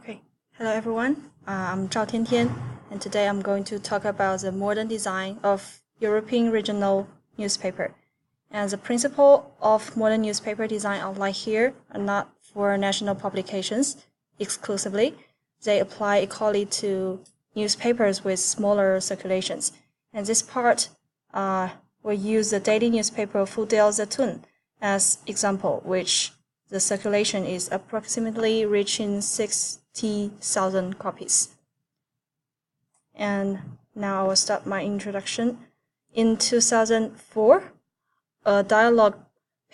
Okay, hello everyone. I'm Zhao Tiantian, and today I'm going to talk about the modern design of European regional newspaper. And the principle of modern newspaper design outlined here are not for national publications exclusively. They apply equally to newspapers with smaller circulations. And this part will use the daily newspaper Fudel Zaitun as example, which the circulation is approximately reaching 60,000 copies. And now I will start my introduction. In 2004, a dialogue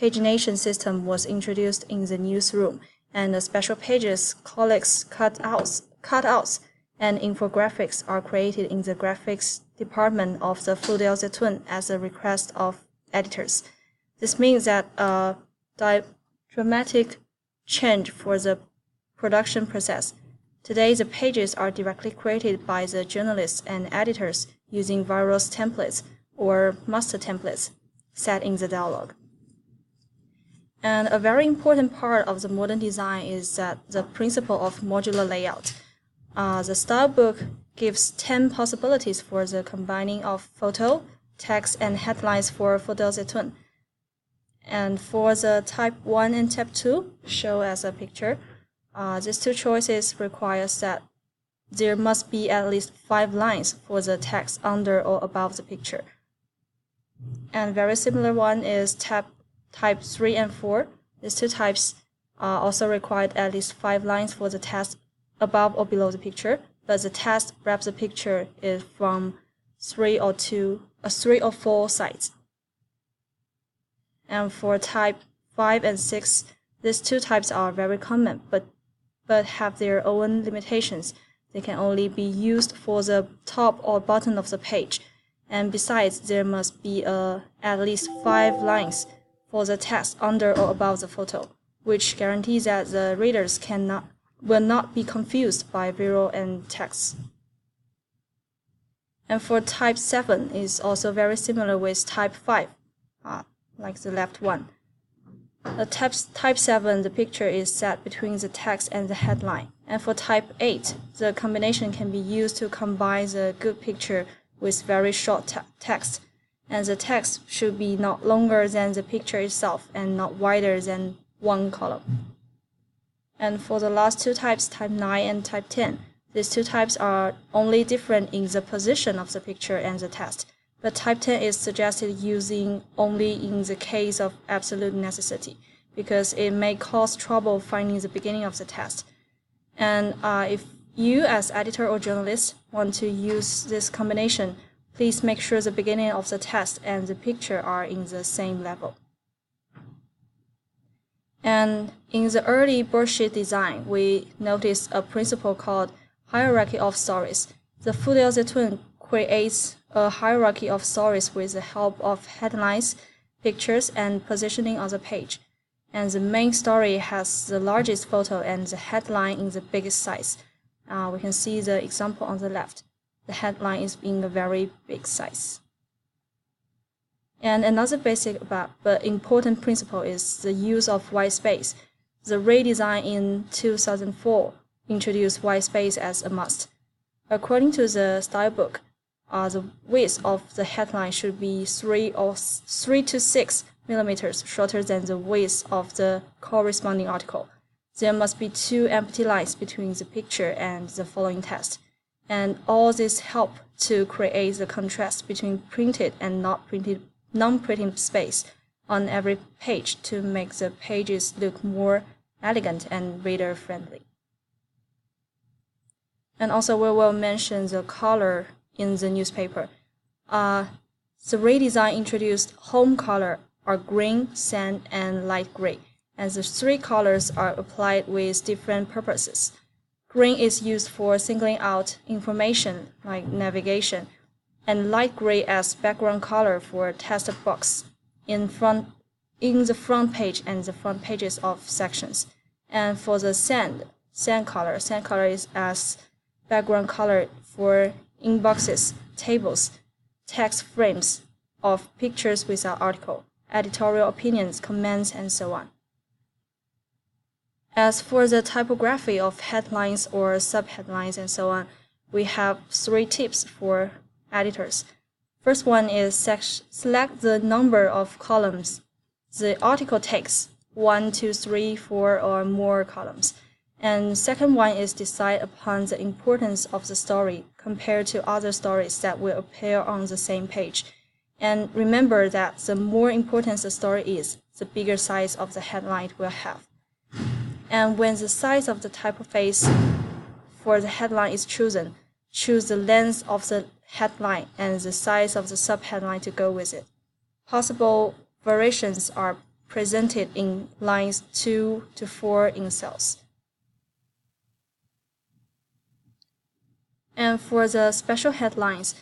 pagination system was introduced in the newsroom, and the special pages, collects, cutouts, and infographics are created in the graphics department of the Fudel Zaitun as a request of editors. This means that a dramatic change for the production process. Today, the pages are directly created by the journalists and editors using various templates or master templates set in the dialogue. And a very important part of the modern design is that the principle of modular layout. The style book gives 10 possibilities for the combining of photo, text, and headlines for Fudel Zaitun. And for the type 1 and type 2, shown as a picture, these two choices requires that there must be at least 5 lines for the text under or above the picture. And very similar one is type 3 and 4. These two types also required at least 5 lines for the text above or below the picture, but the text wraps the picture is from 3 or 4 sides. And for type 5 and 6, these two types are very common, but have their own limitations. They can only be used for the top or bottom of the page. And besides, there must be at least 5 lines for the text under or above the photo, which guarantees that the readers will not be confused by visual and text. And for type 7 is also very similar with type 5. Like the left one. The type 7, the picture is set between the text and the headline. And for type 8, the combination can be used to combine the good picture with very short text. And the text should be not longer than the picture itself and not wider than 1 column. And for the last two types, type 9 and type 10, these two types are only different in the position of the picture and the text. But type 10 is suggested using only in the case of absolute necessity, because it may cause trouble finding the beginning of the text. And if you as editor or journalist want to use this combination, please make sure the beginning of the text and the picture are in the same level. And in the early broadsheet design, we noticed a principle called hierarchy of stories. The Fudel Zaitun creates a hierarchy of stories with the help of headlines, pictures, and positioning on the page. And the main story has the largest photo and the headline in the biggest size. We can see the example on the left. The headline is in a very big size. And another basic but important principle is the use of white space. The redesign in 2004 introduced white space as a must. According to the style book, the width of the headline should be 3 to 6 millimeters shorter than the width of the corresponding article. There must be 2 empty lines between the picture and the following text. And all this help to create the contrast between printed and non-printed space on every page to make the pages look more elegant and reader-friendly. And also we will mention the color in the newspaper. The redesign introduced home color are green, sand, and light gray, and the 3 colors are applied with different purposes. Green is used for singling out information like navigation, and light gray as background color for text box in the front page and the front pages of sections. And for the sand color is as background color for inboxes, tables, text frames of pictures without article, editorial opinions, comments, and so on. As for the typography of headlines or subheadlines and so on, we have 3 tips for editors. First one is select the number of columns the article takes, 1, 2, 3, 4, or more columns. And second one is decide upon the importance of the story compared to other stories that will appear on the same page. And remember that the more important the story is, the bigger size of the headline it will have. And when the size of the typeface for the headline is chosen, choose the length of the headline and the size of the subheadline to go with it. Possible variations are presented in lines 2 to 4 in cells. And for the special headlines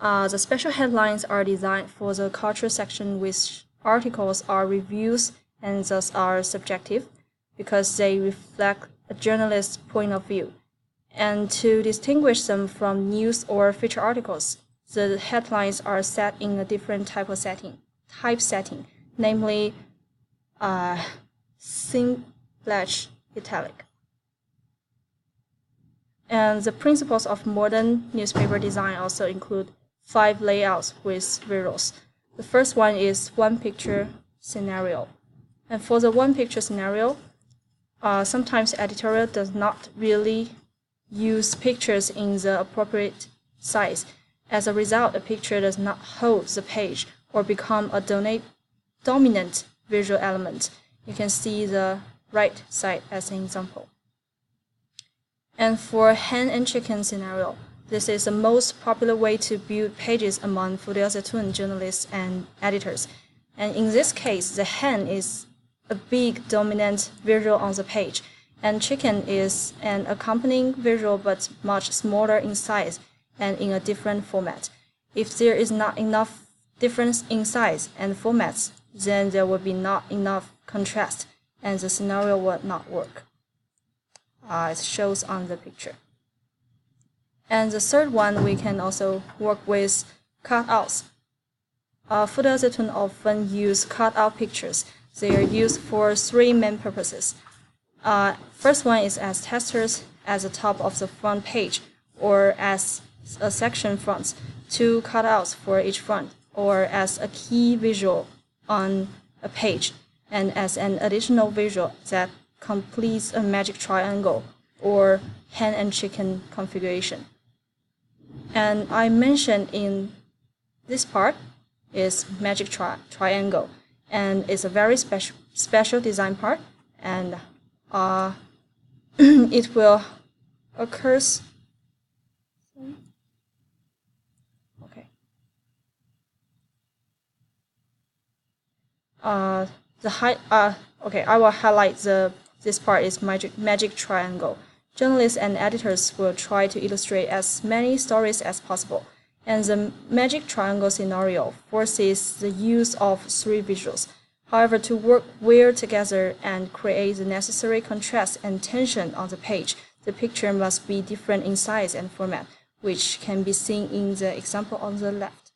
are designed for the culture section, which articles are reviews and thus are subjective because they reflect a journalist's point of view. And to distinguish them from news or feature articles, the headlines are set in a different type setting, namely thin/italic. And the principles of modern newspaper design also include 5 layouts with visuals. The first one is one-picture scenario. And for the one-picture scenario, sometimes editorial does not really use pictures in the appropriate size. As a result, a picture does not hold the page or become a dominant visual element. You can see the right side as an example. And for hen and chicken scenario, this is the most popular way to build pages among Fudeozatun journalists and editors. And in this case, the hen is a big dominant visual on the page, and chicken is an accompanying visual but much smaller in size and in a different format. If there is not enough difference in size and formats, then there will be not enough contrast and the scenario will not work. It shows on the picture. And the third one, we can also work with cutouts. Fudeozatun often use cutout pictures. They are used for 3 main purposes. First one is as testers at the top of the front page or as a section front, 2 cutouts for each front, or as a key visual on a page, and as an additional visual that completes a magic triangle or hen and chicken configuration. And I mentioned in this part is magic triangle, and it's a very special design part, and it will occurs. Okay. Okay, I will highlight this part is magic triangle. Journalists and editors will try to illustrate as many stories as possible, and the magic triangle scenario forces the use of 3 visuals. However, to work well together and create the necessary contrast and tension on the page, the picture must be different in size and format, which can be seen in the example on the left.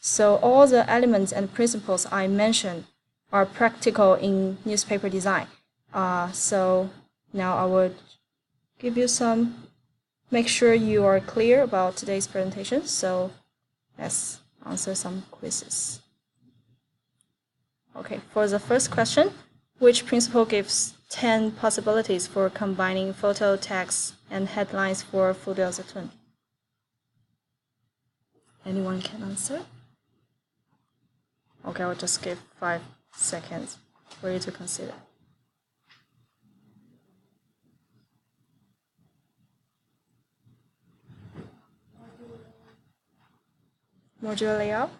So all the elements and principles I mentioned are practical in newspaper design. So now I would give you make sure you are clear about today's presentation. So let's answer some quizzes. Okay, for the first question, which principle gives 10 possibilities for combining photo, text, and headlines for Fudeozatun? Anyone can answer? Okay, I'll just give 5 seconds for you to consider. Modular layout.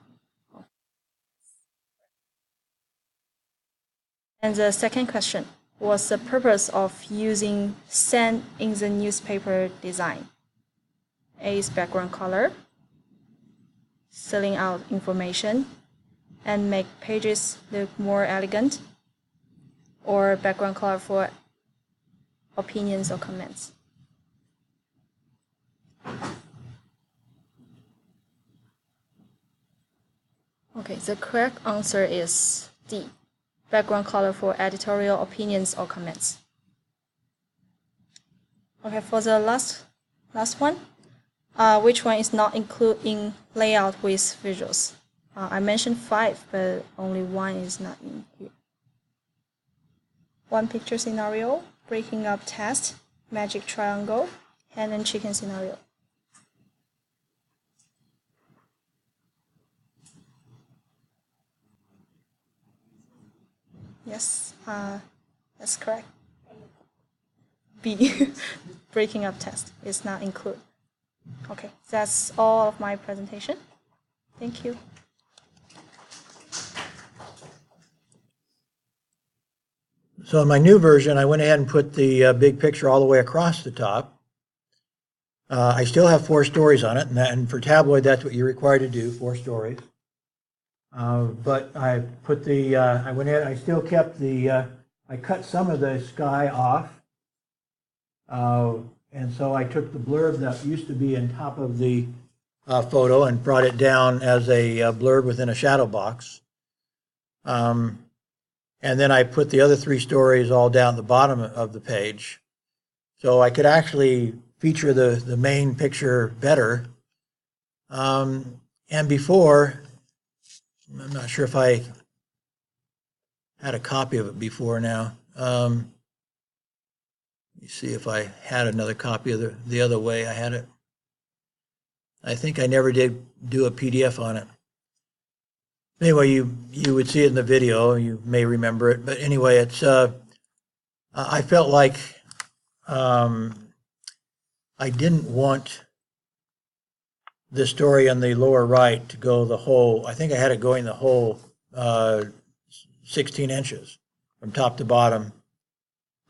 And the second question, what's the purpose of using sand in the newspaper design? A is background color, filling out information, and make pages look more elegant, or background color for opinions or comments. Okay, the correct answer is D, background color for editorial opinions or comments. Okay, for the last one, which one is not included in layout with visuals? I mentioned 5, but only 1 is not in here. One picture scenario, breaking up test, magic triangle, hen and chicken scenario. Yes, that's correct. B, breaking up test is not included. Okay, that's all of my presentation. Thank you. So in my new version, I went ahead and put the big picture all the way across the top. I still have 4 stories on it, and for tabloid, that's what you're required to do, 4 stories. But I put the, I went ahead, I still kept the, I cut some of the sky off. And so I took the blurb that used to be on top of the photo and brought it down as a blurb within a shadow box. And then I put the other 3 stories all down the bottom of the page. So I could actually feature the main picture better. And before, I'm not sure if I had a copy of it before now. Let me see if I had another copy of the other way I had it. I think I never did do a PDF on it. Anyway, you would see it in the video. You may remember it. But anyway, it's I felt like I didn't want the story on the lower right to go the whole, I think I had it going the whole 16 inches from top to bottom,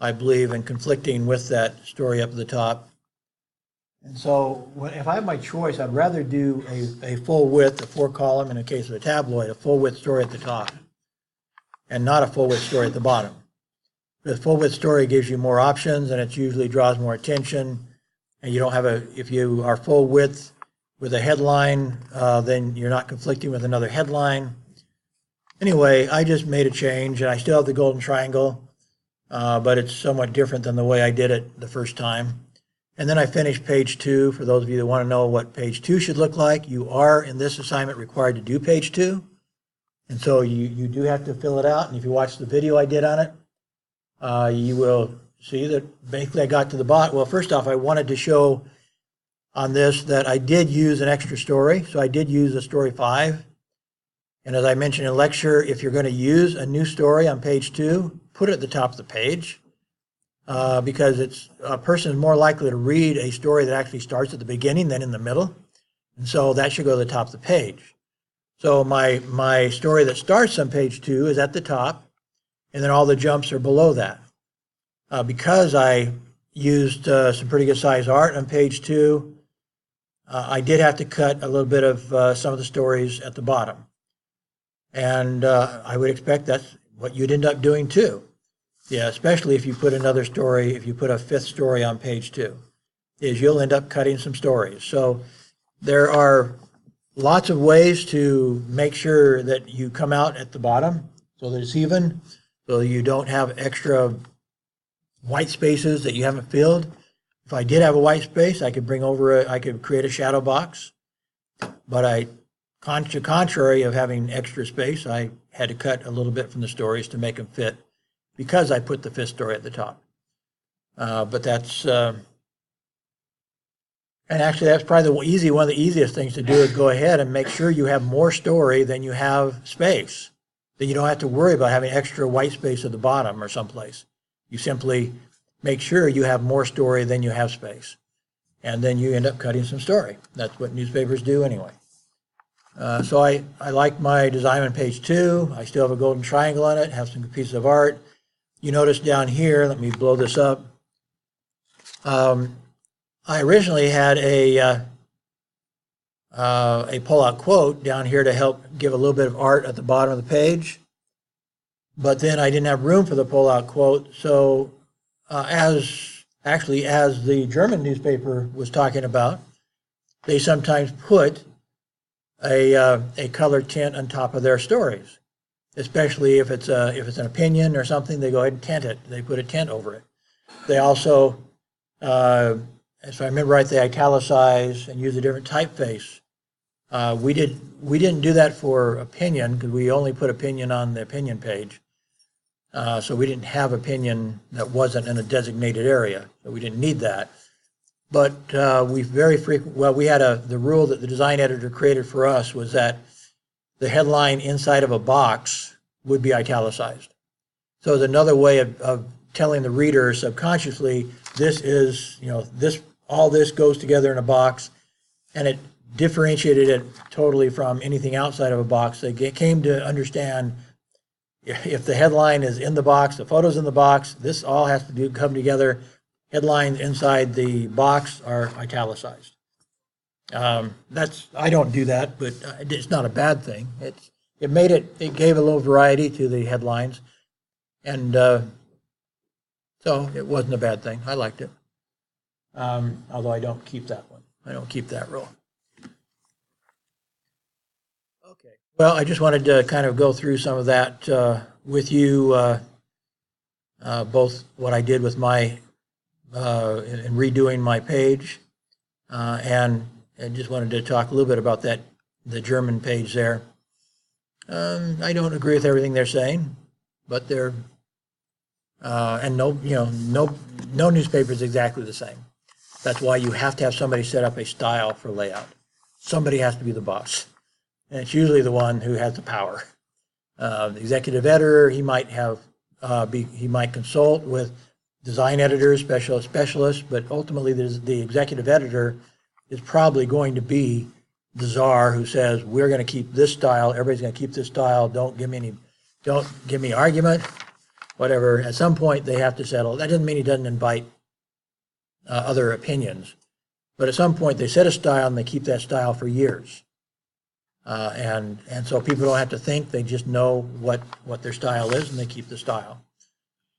I believe, and conflicting with that story up at the top. And so if I have my choice, I'd rather do a full width, a 4-column, in the case of a tabloid, a full width story at the top, and not a full width story at the bottom. The full width story gives you more options, and it usually draws more attention. And you don't have if you are full width with a headline, then you're not conflicting with another headline. Anyway, I just made a change, and I still have the golden triangle, but it's somewhat different than the way I did it the first time. And then I finished page 2. For those of you that want to know what page 2 should look like, you are in this assignment required to do page 2. And so you do have to fill it out. And if you watch the video I did on it, you will see that basically I got to the bottom. Well, first off, I wanted to show on this that I did use an extra story. So I did use a story 5. And as I mentioned in lecture, if you're going to use a new story on page 2, put it at the top of the page. Because a person is more likely to read a story that actually starts at the beginning than in the middle. And so that should go to the top of the page. So my story that starts on page 2 is at the top, and then all the jumps are below that. Because I used some pretty good size art on page 2, I did have to cut a little bit of some of the stories at the bottom. And I would expect that's what you'd end up doing too. Yeah, especially if you put another story, if you put a 5th story on page 2, is you'll end up cutting some stories. So there are lots of ways to make sure that you come out at the bottom so that it's even, so you don't have extra white spaces that you haven't filled. If I did have a white space, I could I could create a shadow box. But contrary of having extra space, I had to cut a little bit from the stories to make them fit, because I put the 5th story at the top. But that's, and actually that's probably one of the easiest things to do is go ahead and make sure you have more story than you have space. Then you don't have to worry about having extra white space at the bottom or someplace. You simply make sure you have more story than you have space. And then you end up cutting some story. That's what newspapers do anyway. So I like my design on page 2. I still have a golden triangle on it, have some pieces of art. You notice down here, let me blow this up. I originally had a pull-out quote down here to help give a little bit of art at the bottom of the page, but then I didn't have room for the pull-out quote. So as the German newspaper was talking about, they sometimes put a color tint on top of their stories. Especially if it's an opinion or something, they go ahead and tint it. They put a tint over it. They also if I remember right, they italicize and use a different typeface. We didn't do that for opinion because we only put opinion on the opinion page. So we didn't have opinion that wasn't in a designated area, so we didn't need that. But we very frequently, well, we had the rule that the design editor created for us was that the headline inside of a box would be italicized. So it's another way of telling the reader subconsciously, this is, all this goes together in a box, and it differentiated it totally from anything outside of a box. They came to understand if the headline is in the box, the photo's in the box, this all has to come together. Headlines inside the box are italicized. I don't do that, but it's not a bad thing. It gave a little variety to the headlines, and so it wasn't a bad thing. I liked it, although I don't keep that one. I don't keep that rule. Okay. Well, I just wanted to kind of go through some of that with you, both what I did with my in redoing my page, and just wanted to talk a little bit about the German page there. I don't agree with everything they're saying, but they're and no newspaper is exactly the same. That's why you have to have somebody set up a style for layout. Somebody has to be the boss, and it's usually the one who has the power. The executive editor, he might consult with design editors, specialists, but ultimately the executive editor is probably going to be the czar who says, we're going to keep this style, everybody's going to keep this style, don't give me argument, whatever. At some point they have to settle. That doesn't mean he doesn't invite other opinions, but at some point they set a style and they keep that style for years. And so people don't have to think, they just know what their style is and they keep the style.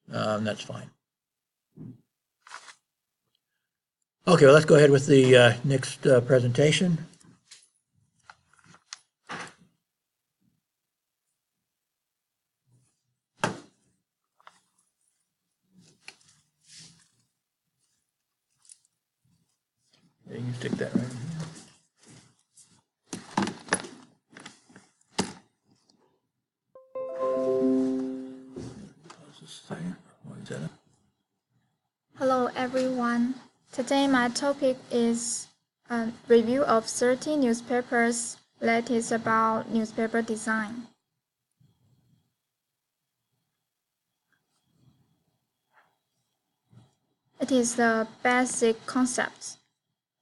That's fine. Okay, well, let's go ahead with the next presentation. Yeah, you can stick that right in here. Hello everyone. Today my topic is a review of 30 newspapers latest about newspaper design. It is the basic concept.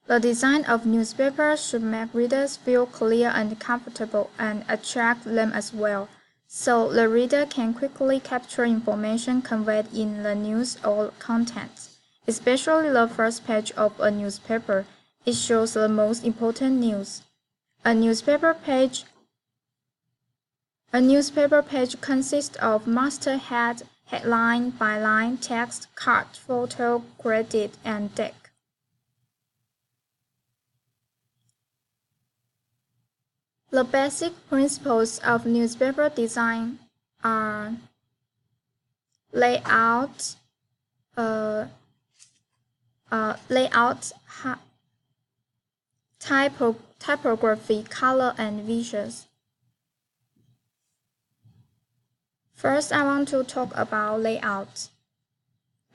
The design of newspapers should make readers feel clear and comfortable and attract them as well, so the reader can quickly capture information conveyed in the news or content. Especially the first page of a newspaper, it shows the most important news. A newspaper page consists of masthead, headline, byline, text, card, photo, credit, and deck. The basic principles of newspaper design are layout, typography, color, and visuals. First, I want to talk about layout.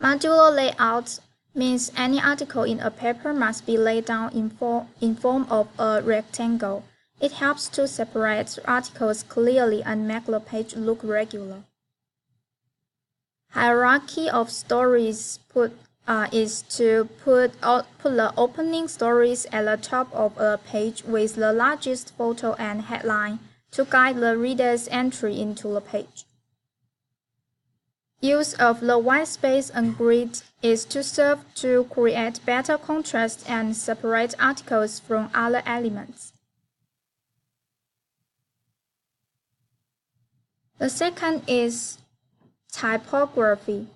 Modular layout means any article in a paper must be laid down in form of a rectangle. It helps to separate articles clearly and make the page look regular. Hierarchy of stories is to put the opening stories at the top of a page with the largest photo and headline to guide the reader's entry into the page. Use of the white space and grid is to serve to create better contrast and separate articles from other elements. The second is typography.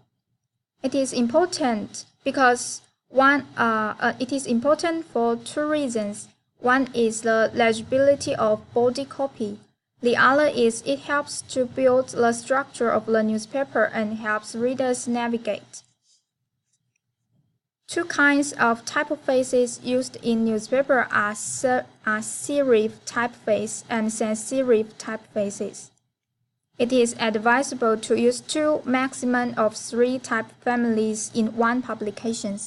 It is important because it is important for two reasons. One is the legibility of body copy. The other is it helps to build the structure of the newspaper and helps readers navigate. Two kinds of typefaces used in newspaper are serif typeface and sans-serif typefaces. It is advisable to use two maximum of 3 type families in one publication.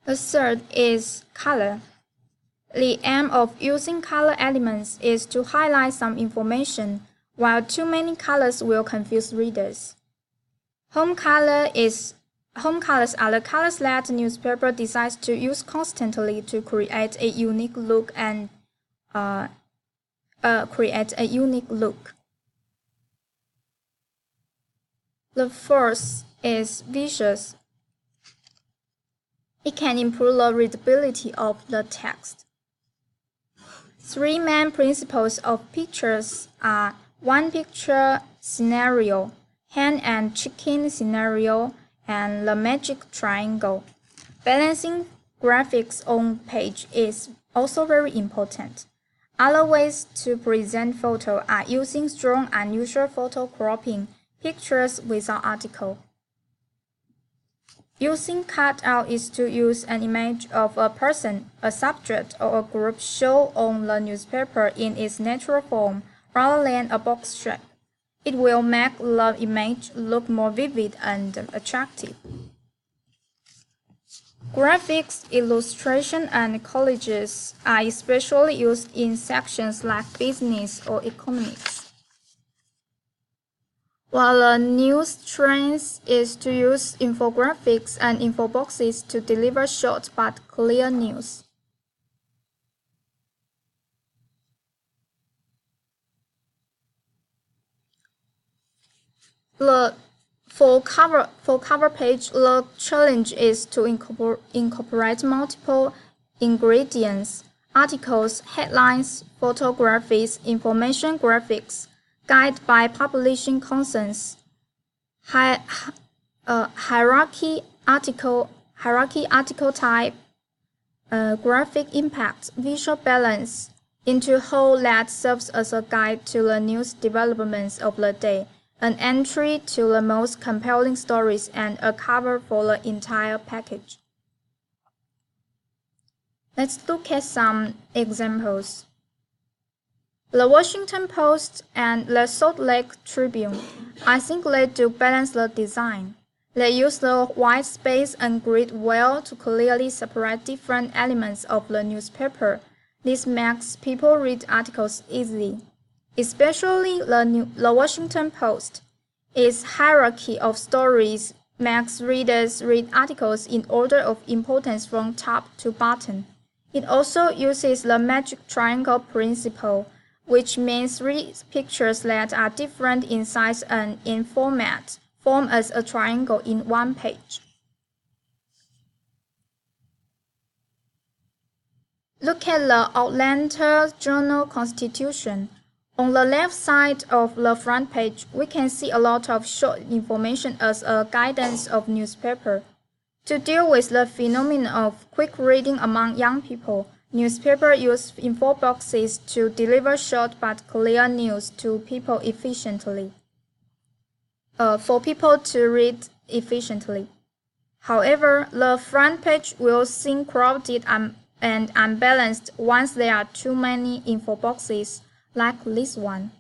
The third is color. The aim of using color elements is to highlight some information, while too many colors will confuse readers. Home colors are the colors that newspaper decides to use constantly to create a unique look and The fourth is visuals. It can improve the readability of the text. 3 main principles of pictures are one picture scenario, hen and chicken scenario, and the magic triangle. Balancing graphics on page is also very important. Other ways to present photo are using strong unusual photo cropping, pictures without article. Using cutout is to use an image of a person, a subject, or a group shown on the newspaper in its natural form rather than a box shape. It will make the image look more vivid and attractive. Graphics, illustration, and collages are especially used in sections like business or economics. While the news trend is to use infographics and infoboxes to deliver short but clear news. For cover page, the challenge is to incorporate multiple ingredients: articles, headlines, photographies, information graphics, guide by publishing concerns, hierarchy article type, graphic impact, visual balance, into a whole that serves as a guide to the news developments of the day, an entry to the most compelling stories, and a cover for the entire package. Let's look at some examples. The Washington Post and the Salt Lake Tribune, I think they do balance the design. They use the white space and grid well to clearly separate different elements of the newspaper. This makes people read articles easily. Especially the Washington Post. Its hierarchy of stories makes readers read articles in order of importance from top to bottom. It also uses the magic triangle principle, which means 3 pictures that are different in size and in format form as a triangle in one page. Look at the Atlanta Journal-Constitution. On the left side of the front page, we can see a lot of short information as a guidance of newspaper. To deal with the phenomenon of quick reading among young people, newspapers use info boxes to deliver short but clear news to people efficiently. For people to read efficiently. However, the front page will seem crowded and unbalanced once there are too many info boxes, like this one.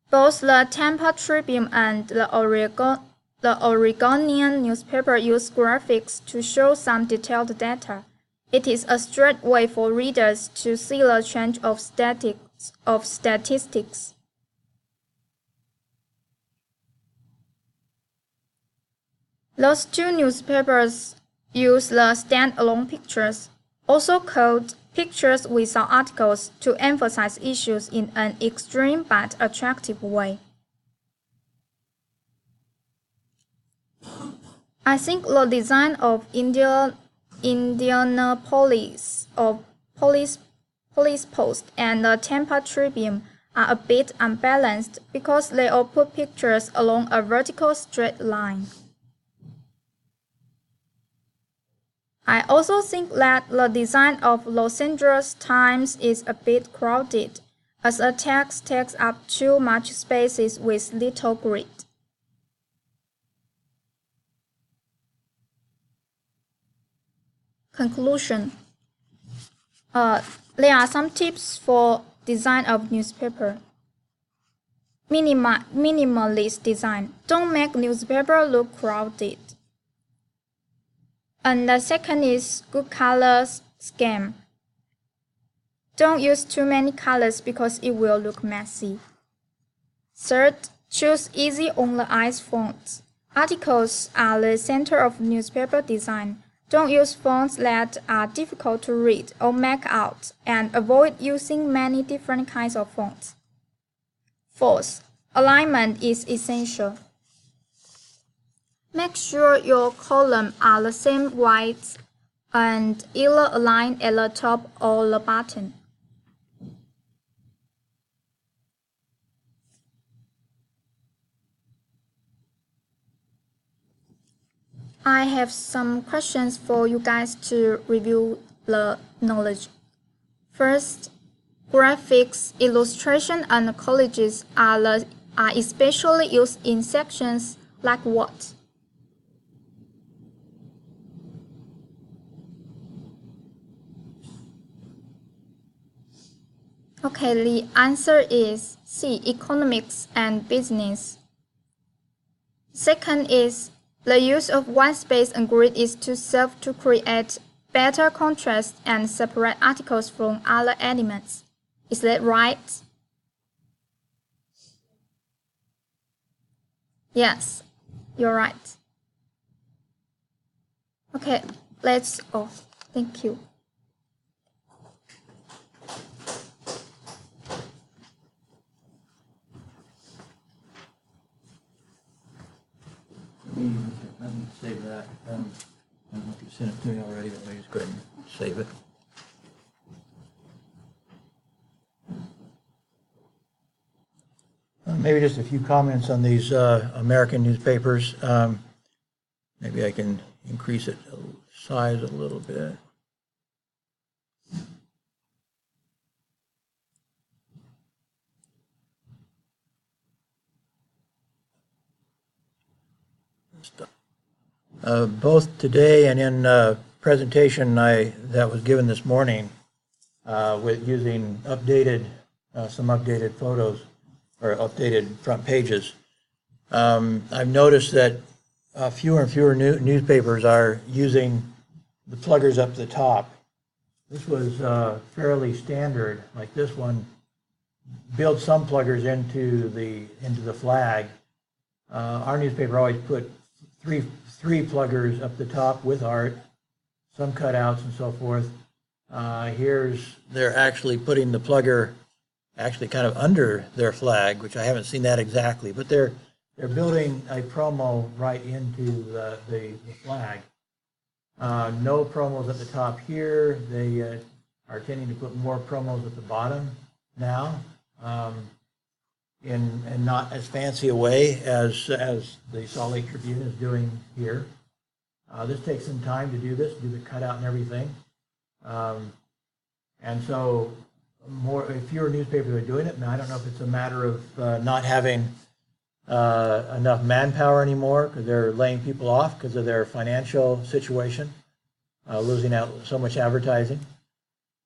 Both the Tampa Tribune and the Oregonian newspaper use graphics to show some detailed data. It is a straight way for readers to see the change of statistics. Those 2 newspapers use the standalone pictures, also called pictures without articles, to emphasize issues in an extreme but attractive way. I think the design of Indianapolis Police Post and the Tampa Tribune are a bit unbalanced because they all put pictures along a vertical straight line. I also think that the design of Los Angeles Times is a bit crowded. as a text takes up too much space with little grid. Conclusion. There are some tips for design of newspaper. Minimalist design. Don't make newspaper look crowded. And the second is good color scheme. Don't use too many colors because it will look messy. Third, choose easy on the eyes fonts. Articles are the center of newspaper design. Don't use fonts that are difficult to read or make out, and avoid using many different kinds of fonts. Fourth, alignment is essential. Make sure your columns are the same width and either aligned at the top or the bottom. I have some questions for you guys to review the knowledge. First, graphics, illustration, and collages are especially used in sections like what? Okay, the answer is C, economics and business. Second is the use of white space and grid is to serve to create better contrast and separate articles from other elements. Is that right? Yes, you're right. Okay, thank you. Let me save that. I don't know if you sent it to me already, but let me just go ahead and save it. Maybe just a few comments on these American newspapers. Maybe I can increase it size a little bit. Both today and in a presentation that was given this morning with using some updated photos or updated front pages, I've noticed that fewer and fewer newspapers are using the pluggers up the top. This was fairly standard, like this one, build some pluggers into the flag. Our newspaper always put three pluggers up the top with art, some cutouts and so forth. They're actually putting the plugger actually kind of under their flag, which I haven't seen that exactly, but they're building a promo right into the flag. No promos at the top here. They are tending to put more promos at the bottom now. In not as fancy a way as the Salt Lake Tribune is doing here. This takes some time to do this, do the cutout and everything. And so fewer newspapers are doing it. Now, I don't know if it's a matter of not having enough manpower anymore because they're laying people off because of their financial situation, losing out so much advertising.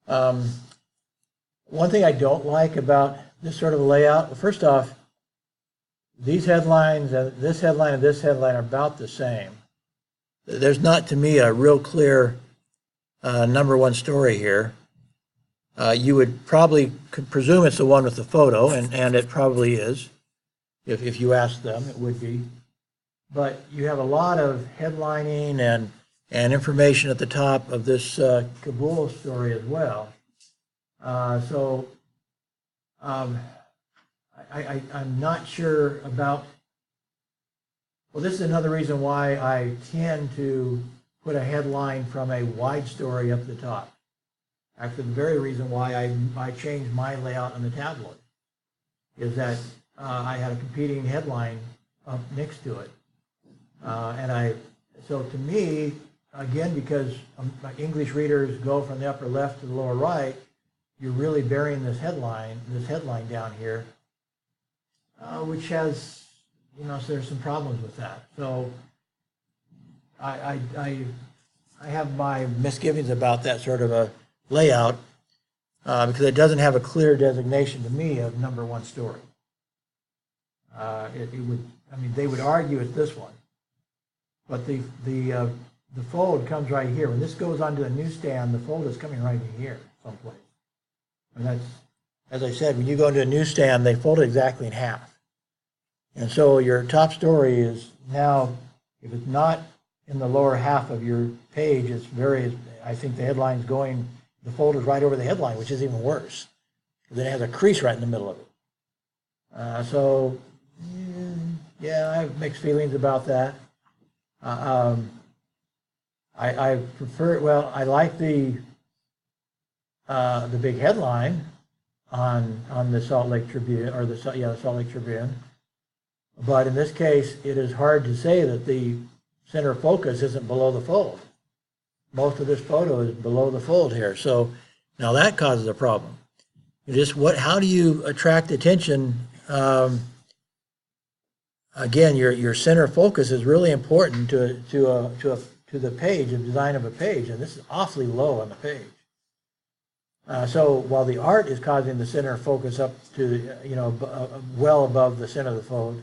One thing I don't like about this sort of layout, first off, these headlines, this headline and this headline are about the same. There's not, to me, a real clear number one story here. You would probably could presume it's the one with the photo, and it probably is. If you ask them, it would be. But you have a lot of headlining and information at the top of this Kabul story as well. I'm not sure about, well, this is another reason why I tend to put a headline from a wide story up the top. Actually, the very reason why I changed my layout on the tabloid is that I had a competing headline up next to it. So to me, again, because English readers go from the upper left to the lower right, you're really burying this headline down here, which has, so there's some problems with that. So I have my misgivings about that sort of a layout because it doesn't have a clear designation to me of number one story. They would argue it's this one, but the fold comes right here. When this goes onto the newsstand, the fold is coming right in here someplace. And that's, as I said, when you go into a newsstand, they fold it exactly in half. And so your top story is now, if it's not in the lower half of your page, I think the headline's the fold is right over the headline, which is even worse. Then it has a crease right in the middle of it. Yeah, I have mixed feelings about that. I prefer, I like the big headline on the Salt Lake Tribune, or the Salt Lake Tribune. But in this case, it is hard to say that the center of focus isn't below the fold. Most of this photo is below the fold here. So now that causes a problem. How do you attract attention? Again, your center of focus is really important to the page, the design of a page, and this is awfully low on the page. So while the art is causing the center of focus up to well above the center of the fold,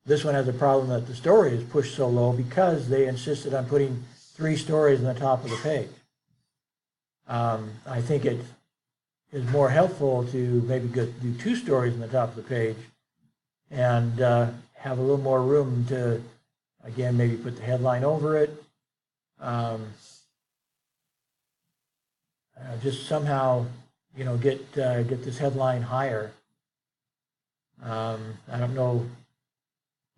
this one has a problem that the story is pushed so low because they insisted on putting 3 stories on the top of the page. I think it is more helpful to maybe do 2 stories on the top of the page and have a little more room to, again, maybe put the headline over it. Just somehow, get this headline higher. I don't know.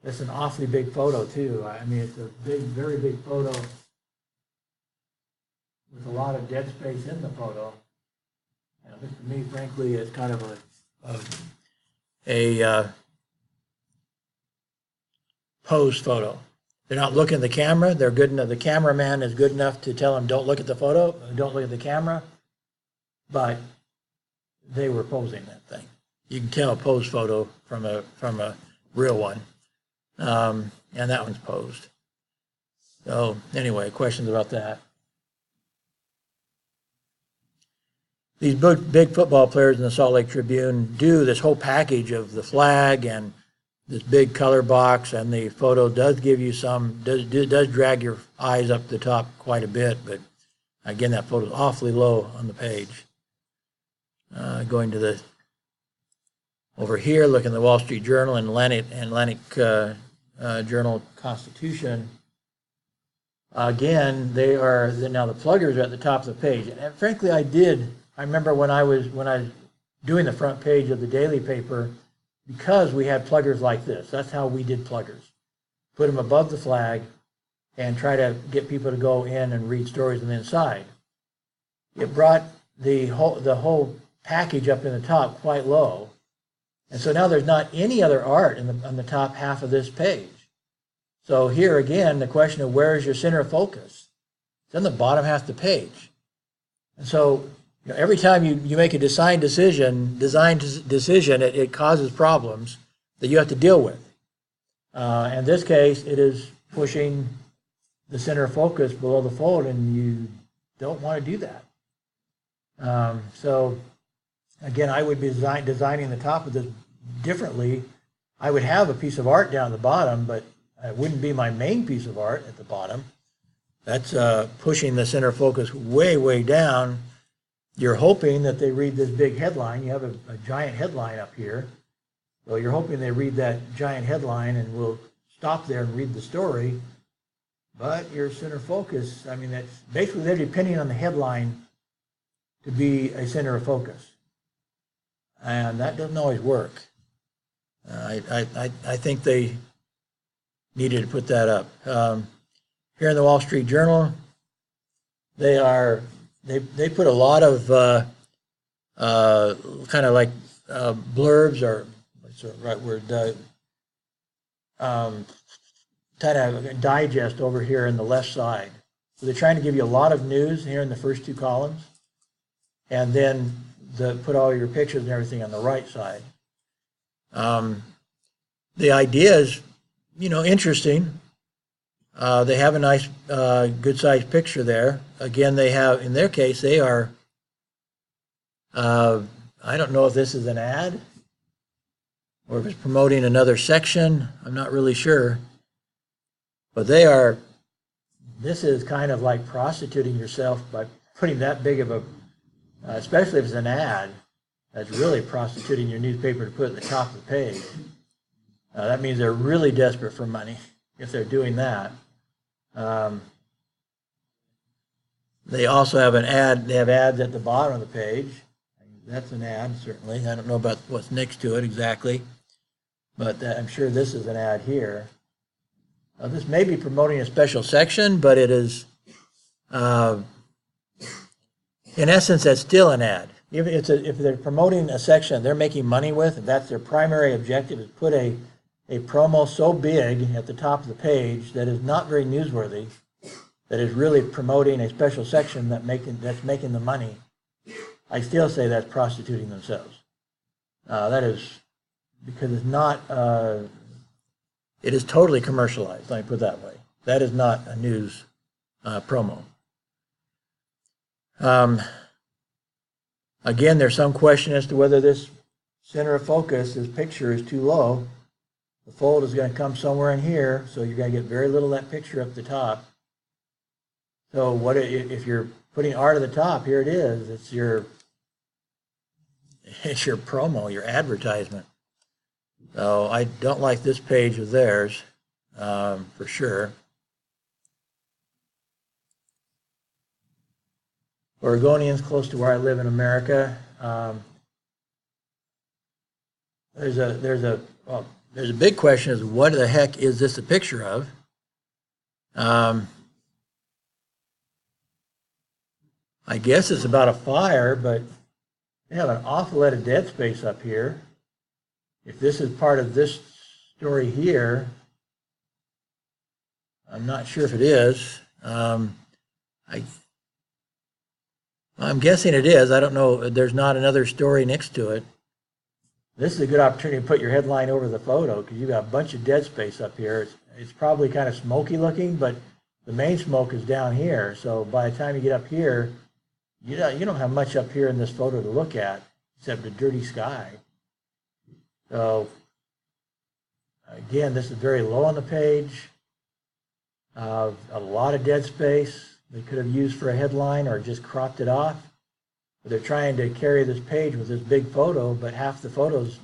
It's an awfully big photo too. It's a very big photo with a lot of dead space in the photo. And to me, frankly, it's kind of a pose photo. They're not looking at the camera. They're good enough. The cameraman is good enough to tell them, don't look at the photo, don't look at the camera. But they were posing that thing. You can tell a pose photo from a real one. And that one's posed. So anyway, questions about that. These big football players in the Salt Lake Tribune do this whole package of the flag and this big color box, and the photo does give you does drag your eyes up the top quite a bit, but again, that photo is awfully low on the page. Going to over here, looking at the Wall Street Journal and Atlantic Journal Constitution. Again, now the pluggers are at the top of the page, and frankly, I remember when I was doing the front page of the daily paper, because we had pluggers like this. That's how we did pluggers. Put them above the flag and try to get people to go in and read stories on the inside. It brought the whole package up in the top quite low. And so now there's not any other art on the top half of this page. So here again, the question of where is your center of focus? It's on the bottom half of the page. And so every time you make a design decision, it causes problems that you have to deal with. In this case, it is pushing the center of focus below the fold, and you don't want to do that. So again, I would be designing the top of this differently. I would have a piece of art down at the bottom, but it wouldn't be my main piece of art at the bottom. That's pushing the center of focus way, way down. You're hoping that they read this big headline. You have a giant headline up here. So you're hoping they read that giant headline and will stop there and read the story. But your center of focus, that's basically they're depending on the headline to be a center of focus. And that doesn't always work. I think they needed to put that up. Here in the Wall Street Journal, they put a lot of kind of like blurbs, or what's the right word, kind of a digest over here in the left side. So they're trying to give you a lot of news here in the first 2 columns, and then put all your pictures and everything on the right side. The idea is, interesting. They have a nice, good-sized picture there. Again, they have, in their case, they are, I don't know if this is an ad or if it's promoting another section. I'm not really sure. But this is kind of like prostituting yourself by putting that big of a, especially if it's an ad, that's really prostituting your newspaper to put at the top of the page. That means they're really desperate for money if they're doing that. They also have an ad. They have ads at the bottom of the page. That's an ad, certainly. I don't know about what's next to it exactly, but I'm sure this is an ad here. This may be promoting a special section, but it is, in essence, that's still an ad. If they're promoting a section they're making money with, if that's their primary objective, is put a promo so big at the top of the page that is not very newsworthy, that is really promoting a special section that's making the money, I still say that's prostituting themselves. That is because it's not. It is totally commercialized. Let me put it that way. That is not a news promo. Again, there's some question as to whether this center of focus, this picture, is too low. The fold is going to come somewhere in here, so you're going to get very little of that picture up the top. So what if you're putting art at the top? Here it is. It's your promo, your advertisement. So I don't like this page of theirs, for sure. Oregonians, close to where I live in America, there's a big question: is what the heck is this a picture of? I guess it's about a fire, but they have an awful lot of dead space up here. If this is part of this story here, I'm not sure if it is. I'm guessing it is. I don't know. There's not another story next to it. This is a good opportunity to put your headline over the photo because you've got a bunch of dead space up here. It's probably kind of smoky looking, but the main smoke is down here. So by the time you get up here, you don't have much up here in this photo to look at except a dirty sky. So again, this is very low on the page. A lot of dead space they could have used for a headline or just cropped it off. But they're trying to carry this page with this big photo, but half the photo's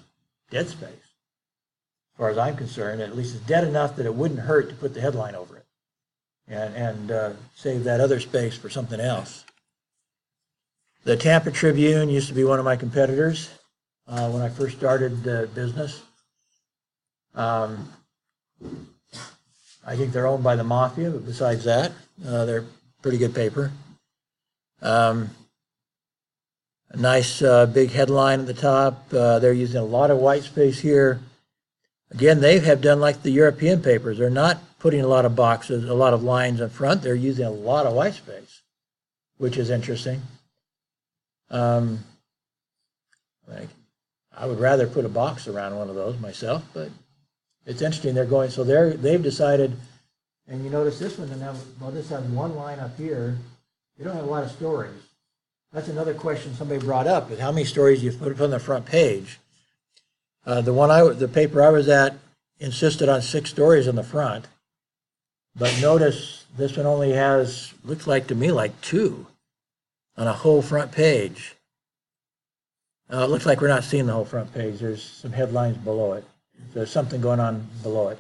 dead space. As far as I'm concerned, at least it's dead enough that it wouldn't hurt to put the headline over it and save that other space for something else. The Tampa Tribune used to be one of my competitors when I first started business. I think they're owned by the mafia, but besides that, they're a pretty good paper. A nice big headline at the top. They're using a lot of white space here. Again, they have done like the European papers. They're not putting a lot of boxes, a lot of lines in front. They're using a lot of white space, which is interesting. I would rather put a box around one of those myself, but it's interesting. They're going, so they've decided, and you notice this one, this has one line up here. They don't have a lot of stories. That's another question somebody brought up, is how many stories you put on the front page. The paper I was at insisted on 6 stories in the front, but notice this one only has, looks like to me like 2 on a whole front page. It looks like we're not seeing the whole front page. There's some headlines below it. There's something going on below it.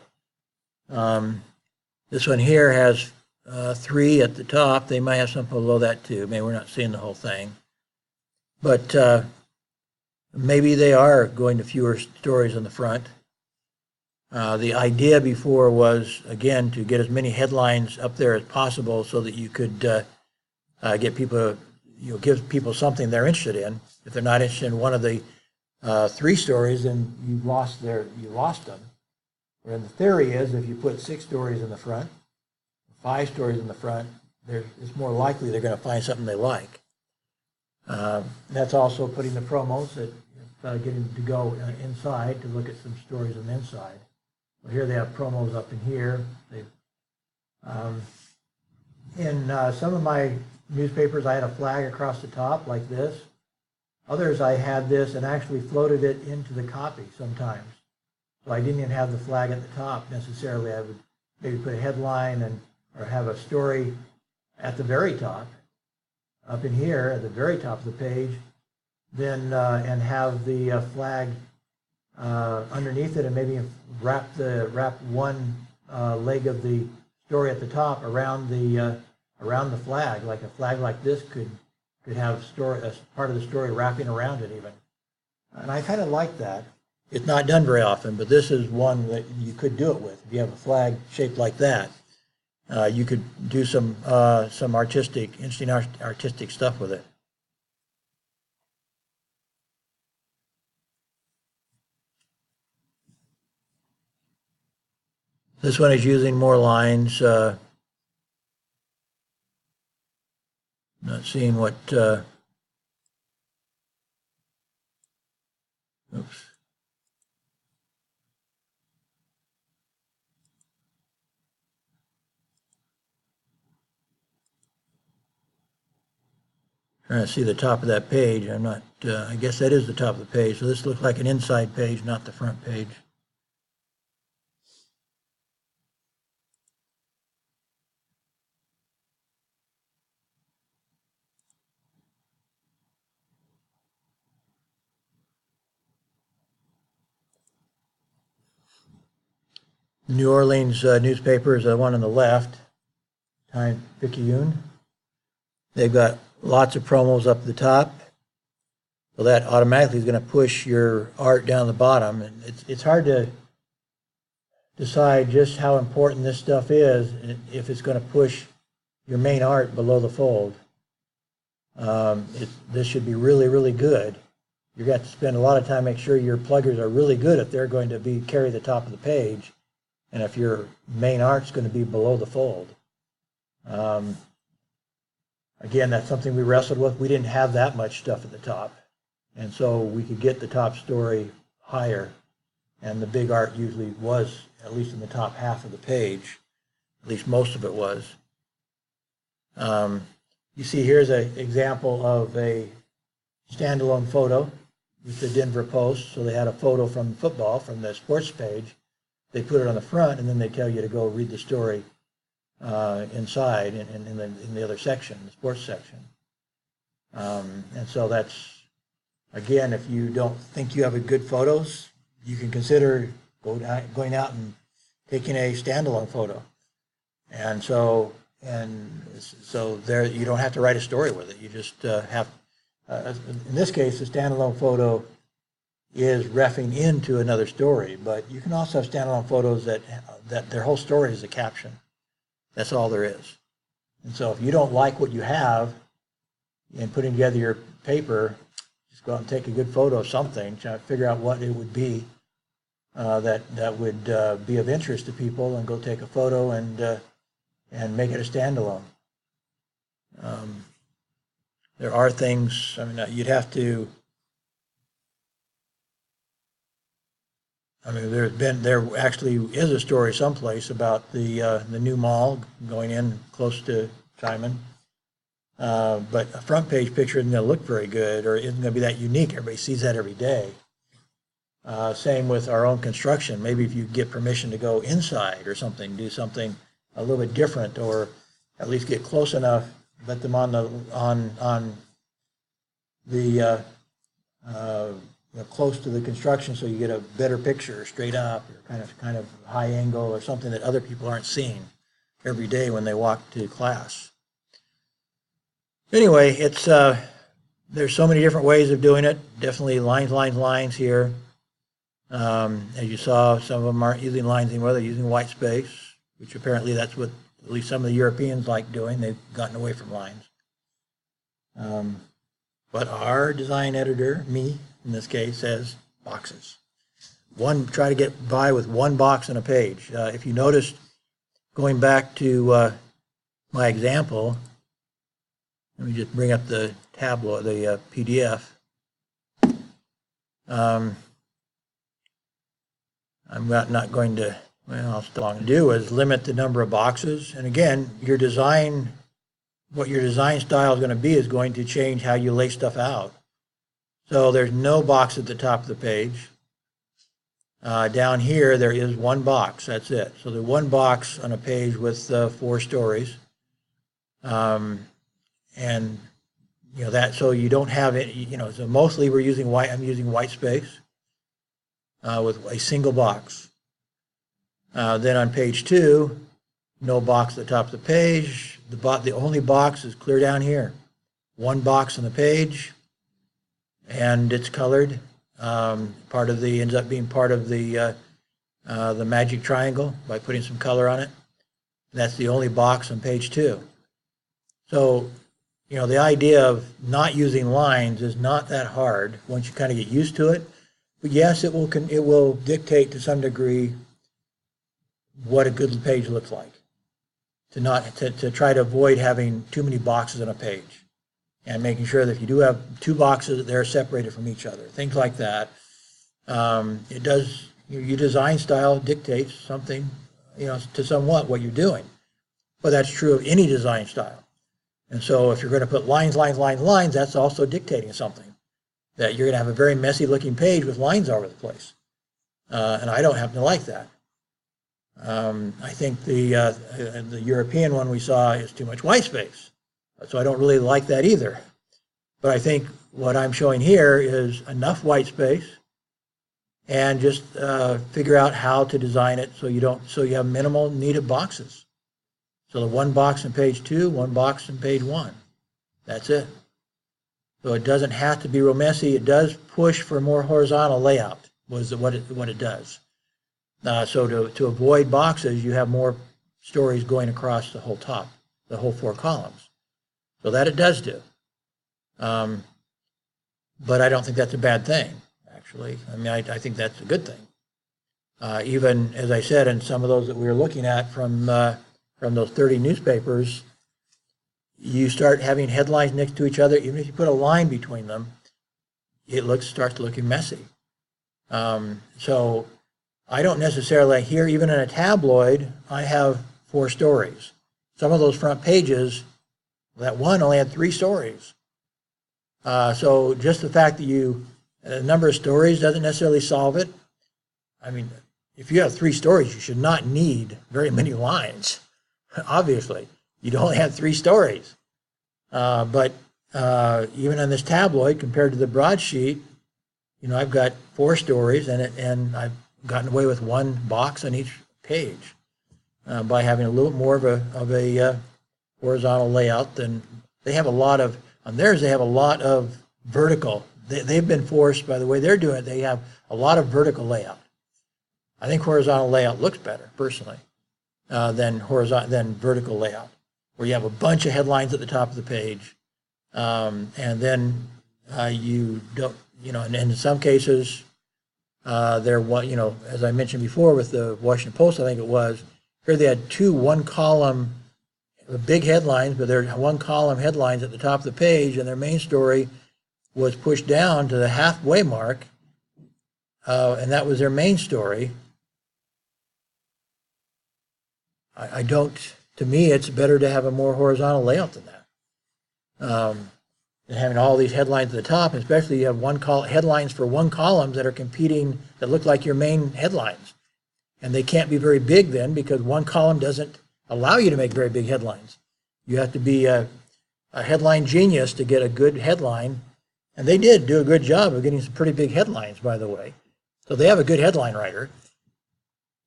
This one here has 3 at the top. They might have something below that too. Maybe we're not seeing the whole thing. But maybe they are going to fewer stories in the front. The idea before was, again, to get as many headlines up there as possible so that you could get people, give people something they're interested in. If they're not interested in one of the 3 stories, then you lost them. And the theory is if you put 6 stories in the front, 5 stories in the front, it's more likely they're going to find something they like. That's also putting the promos that getting to go inside to look at some stories on the inside. Well, here they have promos up in here. In some of my newspapers, I had a flag across the top like this. Others, I had this and actually floated it into the copy sometimes. So I didn't even have the flag at the top necessarily. I would maybe put a headline or have a story at the very top, up in here at the very top of the page, then and have the flag underneath it, and maybe wrap one leg of the story at the top around the flag. Like a flag like this could have a part of the story wrapping around it even. And I kind of like that. It's not done very often, but this is one that you could do it with. If you have a flag shaped like that, you could do some interesting artistic stuff with it. This one is using more lines. Not seeing what. Oops. Trying to see the top of that page. I'm not. I guess that is the top of the page. So this looks like an inside page, not the front page. New Orleans newspaper is the one on the left, Tampa Tribune. They've got lots of promos up the top, so that automatically is going to push your art down the bottom. And it's hard to decide just how important this stuff is if it's going to push your main art below the fold. This should be really, really good. You've got to spend a lot of time make sure your pluggers are really good if they're going to carry the top of the page, and if your main art's going to be below the fold. Again, that's something we wrestled with. We didn't have that much stuff at the top, and so we could get the top story higher, and the big art usually was at least in the top half of the page. At least most of it was. You see here's an example of a standalone photo with the Denver Post. So they had a photo from football, from the sports page. They put it on the front, and then they tell you to go read the story inside in the other section, the sports section. And so that's, again, if you don't think you have a good photos, you can consider going out and taking a standalone photo. And so there, you don't have to write a story with it. You just have, in this case, the standalone photo is reffing into another story, but you can also have standalone photos that their whole story is a caption. That's all there is. And so if you don't like what you have in putting together your paper, just go out and take a good photo of something, try to figure out what it would be that would be of interest to people, and go take a photo and make it a standalone. There are things, I mean, you'd have to, I mean, there actually is a story someplace about the new mall going in close to Xiamen, but a front page picture isn't going to look very good, or isn't going to be that unique. Everybody sees that every day. Same with our own construction. Maybe if you get permission to go inside or something, do something a little bit different, or at least get close enough, let them on the close to the construction, so you get a better picture, straight up, or kind of high angle, or something that other people aren't seeing every day when they walk to class. Anyway, it's there's so many different ways of doing it. Definitely lines here. As you saw, some of them aren't using lines anymore. They're using white space, which apparently that's what at least some of the Europeans like doing. They've gotten away from lines. But our design editor, me in this case, says boxes. Try to get by with one box on a page. If you noticed, going back to my example, Let me just bring up the tableau, the PDF. I'm not going to, well, all to do is limit the number of boxes. And again, your design, what your design style is going to be is going to change how you lay stuff out. So there's no box at the top of the page. Down here, there is one box. That's it. So there's one box on a page with 4 stories. And you know that, so you don't have it, you know, so mostly we're using white, I'm using white space with a single box. Then on page 2, no box at the top of the page. The only box is clear down here. One box on the page, and it's colored. Ends up being part of the magic triangle by putting some color on it. That's the only box on page 2. So, you know, the idea of not using lines is not that hard once you kind of get used to it. But yes, it will dictate to some degree what a good page looks like. To try to avoid having too many boxes on a page, and making sure that if you do have 2 boxes, that they're separated from each other. Things like that. It does, your design style dictates something, you know, to somewhat what you're doing. But that's true of any design style. And so if you're going to put lines, that's also dictating something. That you're going to have a very messy looking page with lines all over the place. And I don't happen to like that. I think the European one we saw is too much white space. So I don't really like that either. But I think what I'm showing here is enough white space, and just figure out how to design it so you have minimal needed boxes. So the one box on page 2, one box on page 1. That's it. So it doesn't have to be real messy. It does push for more horizontal layout, was what it does. So to avoid boxes, you have more stories going across the whole top, the whole 4 columns. So that it does do. But I don't think that's a bad thing, actually. I mean, I think that's a good thing. Even, as I said, in some of those that we were looking at from those 30 newspapers, you start having headlines next to each other. Even if you put a line between them, it starts looking messy. So I don't necessarily, here, even in a tabloid, I have 4 stories. Some of those front pages, that one only had 3 stories. So just the fact that a number of stories doesn't necessarily solve it. I mean, if you have 3 stories, you should not need very many lines. Obviously, you'd only have 3 stories. But even on this tabloid, compared to the broadsheet, you know, I've got 4 stories, and I've gotten away with 1 box on each page by having a little more of a horizontal layout than they have. On theirs, they have a lot of vertical. They've been forced, by the way they're doing it, they have a lot of vertical layout. I think horizontal layout looks better, personally, than vertical layout, where you have a bunch of headlines at the top of the page, and then you don't, you know, and in some cases, you know, as I mentioned before with the Washington Post, I think it was, here they had 2 one-column big headlines, but they're 1-column headlines at the top of the page, and their main story was pushed down to the halfway mark, and that was their main story. To me, it's better to have a more horizontal layout than that. And having all these headlines at the top, especially you have headlines for 1 column that are competing, that look like your main headlines. And they can't be very big then, because 1 column doesn't allow you to make very big headlines. You have to be a headline genius to get a good headline. And they did do a good job of getting some pretty big headlines, by the way. So they have a good headline writer.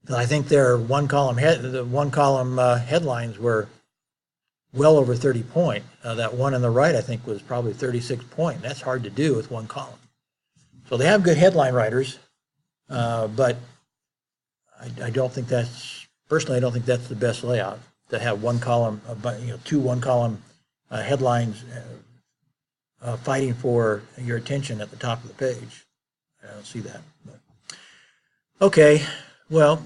I think their 1-column headlines were well over 30 point. That one on the right, I think, was probably 36 point. That's hard to do with 1 column. So they have good headline writers, but I don't think personally, I don't think that's the best layout, to have 1 column, 2 1-column headlines fighting for your attention at the top of the page. I don't see that. But. Okay, well,